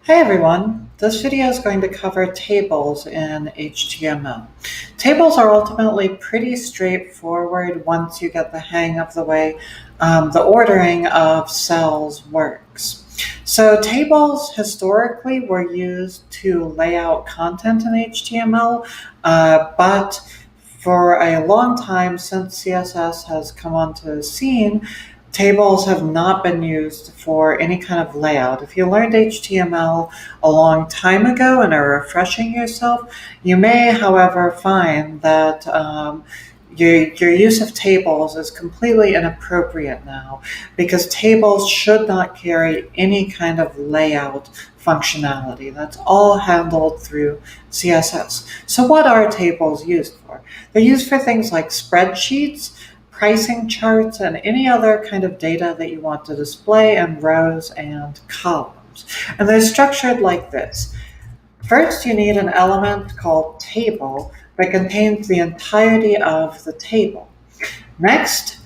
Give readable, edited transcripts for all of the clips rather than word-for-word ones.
Hey everyone, this video is going to cover tables in HTML. Tables are ultimately pretty straightforward once you get the hang of the way the ordering of cells works. So tables historically were used to lay out content in HTML, but for a long time since CSS has come onto the scene, tables have not been used for any kind of layout. If you learned HTML a long time ago and are refreshing yourself, you may, however, find that your use of tables is completely inappropriate now because tables should not carry any kind of layout functionality. That's all handled through CSS. So what are tables used for? They're used for things like spreadsheets, pricing charts, and any other kind of data that you want to display in rows and columns. And they're structured like this. First, you need an element called table that contains the entirety of the table. Next,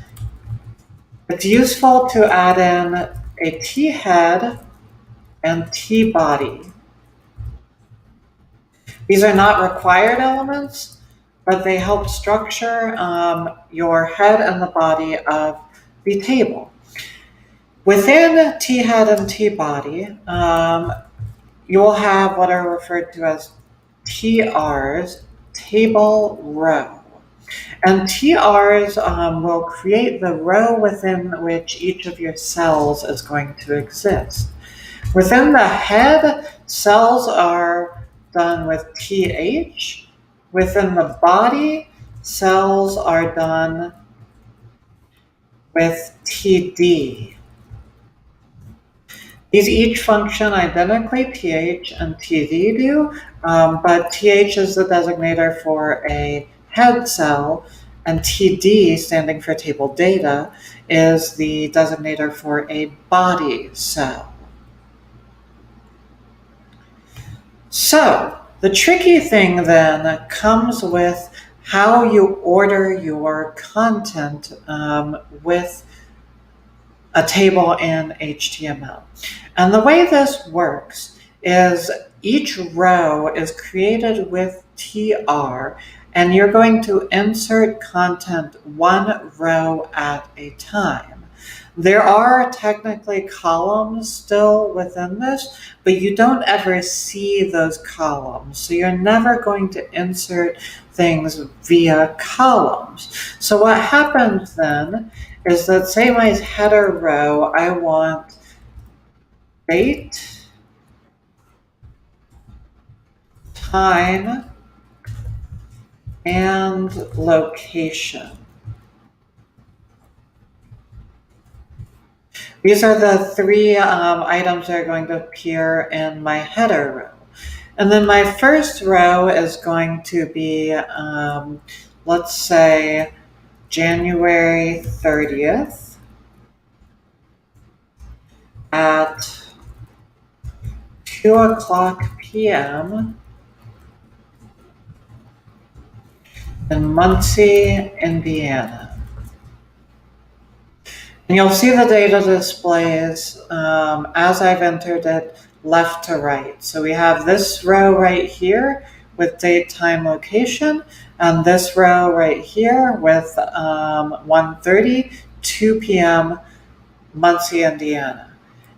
it's useful to add in a t-head and t-body. These are not required elements, but they help structure your head and the body of the table. Within t-head and t-body, you will have what are referred to as TRs, table row. And TRs will create the row within which each of your cells is going to exist. Within the head, cells are done with TH. Within the body, cells are done with TD. These each function identically, TH and TD do, but TH is the designator for a head cell, and TD, standing for table data, is the designator for a body cell. So, the tricky thing then comes with how you order your content with a table in HTML. And the way this works is each row is created with TR, and you're going to insert content one row at a time. There are technically columns still within this, but you don't ever see those columns. So you're never going to insert things via columns. So what happens then is that, say my header row, I want date, time, and location. These are the three items that are going to appear in my header row. And then my first row is going to be, let's say, January 30th at 2 o'clock p.m. in Muncie, Indiana. And you'll see the data displays as I've entered it left to right. So we have this row right here with date, time, location, and this row right here with 1:30, 2 p.m. Muncie, Indiana.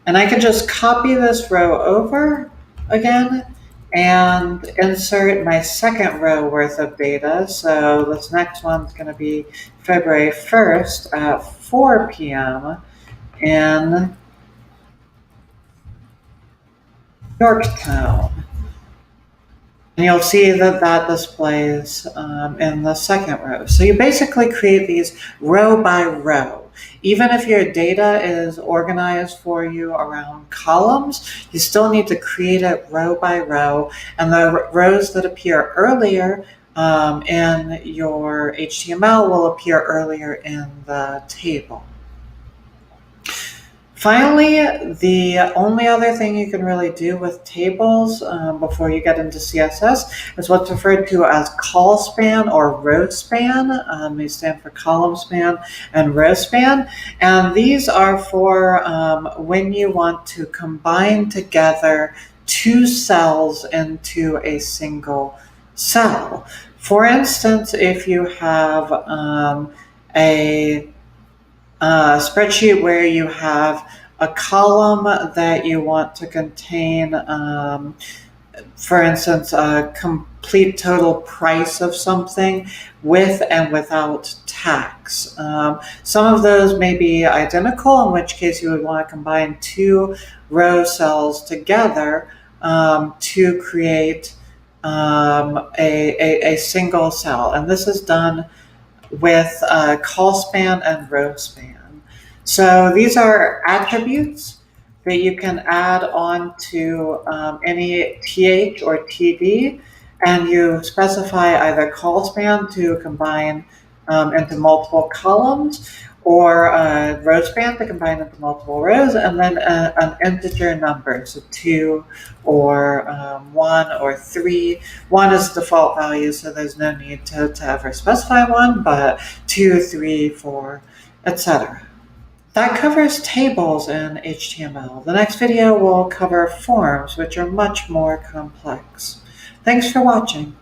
And I can just copy this row over again and insert my second row worth of data. So this next one's going to be February 1st at 4 p.m. in Yorktown. And you'll see that that displays in the second row. So you basically create these row by row. Even if your data is organized for you around columns, you still need to create it row by row. And the rows that appear earlier in your HTML will appear earlier in the table. Finally, the only other thing you can really do with tables before you get into CSS is what's referred to as col span or row span. They stand for column span and row span. And these are for when you want to combine together two cells into a single cell. For instance, if you have a spreadsheet where you have a column that you want to contain, for instance, a complete total price of something with and without tax. Some of those may be identical, in which case you would want to combine two row cells together to create a single cell. And this is done with call span and row span. So these are attributes that you can add on to any TH or TD, and you specify either call span to combine into multiple columns, or row span to combine into multiple rows, and then an integer number, so 2 or 1 or 3. 1 is the default value, so there's no need to ever specify 1, but 2, 3, 4, etc. That covers tables in HTML. The next video will cover forms, which are much more complex. Thanks for watching.